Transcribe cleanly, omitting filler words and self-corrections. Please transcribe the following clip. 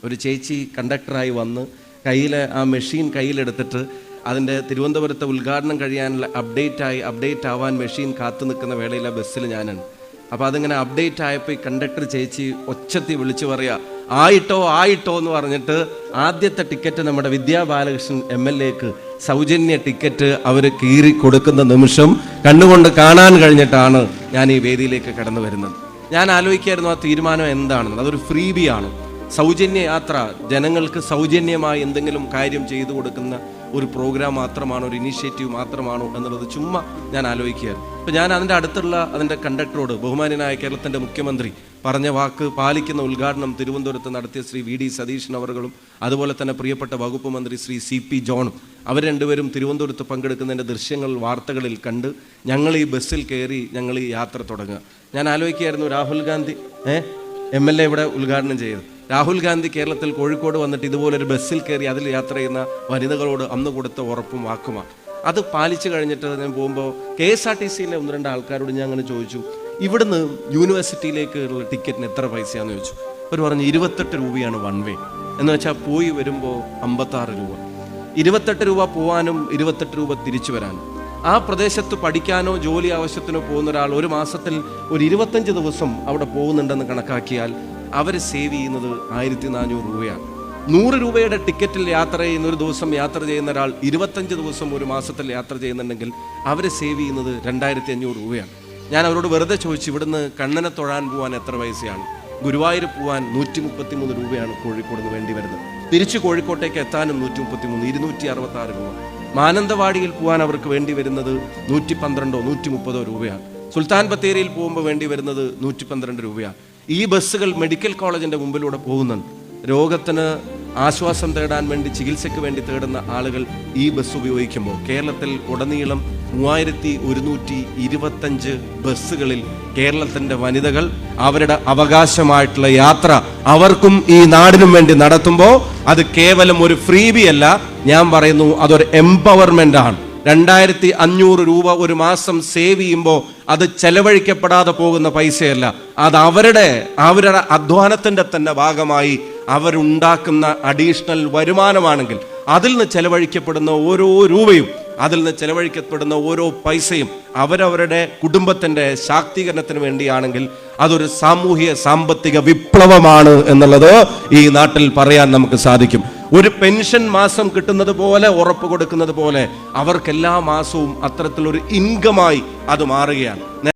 ഒരു ചേച്ചി കണ്ടക്ടറായി വന്ന് കയ്യിൽ ആ മെഷീൻ കയ്യിലെടുത്തിട്ട് അതിൻ്റെ തിരുവനന്തപുരത്തെ ഉദ്ഘാടനം കഴിയാനുള്ള അപ്ഡേറ്റ് ആവാൻ മെഷീൻ കാത്തു നിൽക്കുന്ന വേളയിലെ ബസ്സിൽ ഞാനാണ്. അപ്പോൾ അതിങ്ങനെ അപ്ഡേറ്റ് ആയപ്പോൾ ഈ കണ്ടക്ടർ ചേച്ചി ഒച്ചത്തി വിളിച്ചു പറയുക, ആയിട്ടോ എന്ന് പറഞ്ഞിട്ട് ആദ്യത്തെ ടിക്കറ്റ് നമ്മുടെ വിദ്യാ ബാലകൃഷ്ണൻ MLAക്ക് സൗജന്യ ടിക്കറ്റ് അവർ കീറി കൊടുക്കുന്ന നിമിഷം കണ്ണുകൊണ്ട് കാണാൻ കഴിഞ്ഞിട്ടാണ് ഞാൻ ഈ വേദിയിലേക്ക് കടന്നു വരുന്നത്. ഞാൻ ആലോചിക്കായിരുന്നു ആ തീരുമാനം എന്താണെന്ന്. അതൊരു ഫ്രീബിയാണ്, സൗജന്യ യാത്ര, ജനങ്ങൾക്ക് സൗജന്യമായി എന്തെങ്കിലും കാര്യം ചെയ്തു കൊടുക്കുന്ന ഒരു പ്രോഗ്രാം മാത്രമാണോ, ഒരു ഇനീഷ്യേറ്റീവ് മാത്രമാണോ എന്നുള്ളത് ചുമ്മാ ഞാൻ ആലോചിക്കുകയായിരുന്നു. അപ്പോൾ ഞാൻ അതിൻ്റെ കണ്ടക്ടറോട്, ബഹുമാന്യനായ കേരളത്തിൻ്റെ മുഖ്യമന്ത്രി പറഞ്ഞ വാക്ക് പാലിക്കുന്ന ഉദ്ഘാടനം തിരുവനന്തപുരത്ത് നടത്തിയ ശ്രീ VD സതീശൻ അവர்களுം അതുപോലെ തന്നെ പ്രിയപ്പെട്ട വകുപ്പ് മന്ത്രി ശ്രീ CP ജോണും അവർ രണ്ടുപേരും തിരുവനന്തപുരത്ത് പങ്കെടുക്കുന്നതിൻ്റെ ദൃശ്യങ്ങൾ വാർത്തകളിൽ കണ്ട് ഞങ്ങൾ ഈ ബസ്സിൽ കയറി ഞങ്ങൾ ഈ യാത്ര തുടങ്ങുക. ഞാൻ ആലോചിക്കുകയായിരുന്നു, രാഹുൽ ഗാന്ധി MLA ഇവിടെ ഉദ്ഘാടനം ചെയ്തത്, രാഹുൽ ഗാന്ധി കേരളത്തിൽ കോഴിക്കോട് വന്നിട്ട് ഇതുപോലൊരു ബസ്സിൽ കയറി അതിൽ യാത്ര ചെയ്യുന്ന വനിതകളോട് അന്ന് കൊടുത്ത ഉറപ്പും വാക്കുമാണ്. അത് പാലിച്ചു കഴിഞ്ഞിട്ട് ഞാൻ പോകുമ്പോൾ KSRTCയിലെ 1-2 ആൾക്കാരോട് ഞാൻ അങ്ങനെ ചോദിച്ചു, ഇവിടുന്ന് യൂണിവേഴ്സിറ്റിയിലേക്കുള്ള ടിക്കറ്റിന് എത്ര പൈസയാണെന്ന് ചോദിച്ചു. അവർ പറഞ്ഞു 28 രൂപയാണ് വൺ വേ, എന്ന് വെച്ചാൽ പോയി വരുമ്പോൾ 56 രൂപ. 28 രൂപ പോവാനും 28 രൂപ തിരിച്ചു വരാനും. ആ പ്രദേശത്ത് പഠിക്കാനോ ജോലി ആവശ്യത്തിനോ പോകുന്ന ഒരാൾ ഒരു മാസത്തിൽ ഒരു 25 ദിവസം അവിടെ പോകുന്നുണ്ടെന്ന് കണക്കാക്കിയാൽ അവർ സേവ് ചെയ്യുന്നത് 1400 രൂപയാണ്. 100 രൂപയുടെ ടിക്കറ്റിൽ യാത്ര ചെയ്യുന്ന, ഒരു ദിവസം യാത്ര ചെയ്യുന്ന ഒരാൾ 25 ദിവസം ഒരു മാസത്തിൽ യാത്ര ചെയ്യുന്നുണ്ടെങ്കിൽ അവർ സേവ് ചെയ്യുന്നത് 2500 രൂപയാണ്. ഞാൻ അവരോട് വെറുതെ ചോദിച്ചു, ഇവിടുന്ന് കണ്ണനെ തൊഴാൻ പോകാൻ എത്ര പൈസയാണ്? ഗുരുവായൂർ പോകാൻ 133 രൂപയാണ് കോഴിക്കോട് നിന്ന് വേണ്ടി വരുന്നത്. തിരിച്ച് കോഴിക്കോട്ടേക്ക് എത്താനും 133, 266 രൂപ. മാനന്തവാടിയിൽ പോകാൻ അവർക്ക് വേണ്ടി വരുന്നത് 112, 130 രൂപയാണ്. സുൽത്താൻ ബത്തേരിയിൽ പോകുമ്പോൾ വേണ്ടി വരുന്നത് 112 രൂപയാണ്. ഈ ബസ്സുകൾ മെഡിക്കൽ കോളേജിൻ്റെ മുമ്പിലൂടെ പോകുന്നുണ്ട്. രോഗത്തിന് ആശ്വാസം തേടാൻ വേണ്ടി, ചികിത്സയ്ക്ക് വേണ്ടി തേടുന്ന ആളുകൾ ഈ ബസ് ഉപയോഗിക്കുമ്പോൾ കേരളത്തിൽ ഉടനീളം 3125 ബസ്സുകളിൽ കേരളത്തിൻ്റെ വനിതകൾ അവരുടെ അവകാശമായിട്ടുള്ള യാത്ര അവർക്കും ഈ നാടിനും വേണ്ടി നടത്തുമ്പോൾ അത് കേവലം ഒരു ഫ്രീബി അല്ല, ഞാൻ പറയുന്നു അതൊരു എംപവർമെന്റ് ആണ്. 2500 രൂപ ഒരു മാസം സേവ് ചെയ്യുമ്പോൾ അത് ചെലവഴിക്കപ്പെടാതെ പോകുന്ന പൈസയല്ല, അത് അവരുടെ അധ്വാനത്തിൻ്റെ തന്നെ ഭാഗമായി അവരുണ്ടാക്കുന്ന അഡീഷണൽ വരുമാനമാണെങ്കിൽ അതിൽ നിന്ന് ചെലവഴിക്കപ്പെടുന്ന ഓരോ രൂപയും, അതിൽ നിന്ന് ചെലവഴിക്കപ്പെടുന്ന ഓരോ പൈസയും അവരവരുടെ കുടുംബത്തിൻ്റെ ശാക്തീകരണത്തിന് വേണ്ടിയാണെങ്കിൽ അതൊരു സാമൂഹിക സാമ്പത്തിക വിപ്ലവമാണ് എന്നുള്ളത് ഈ നാട്ടിൽ പറയാൻ നമുക്ക് സാധിക്കും. ഒരു പെൻഷൻ മാസം കിട്ടുന്നത് പോലെ, ഉറപ്പ് കൊടുക്കുന്നത് പോലെ അവർക്ക് എല്ലാ മാസവും അത്തരത്തിലൊരു ഇൻകമായി അത് മാറുകയാണ്.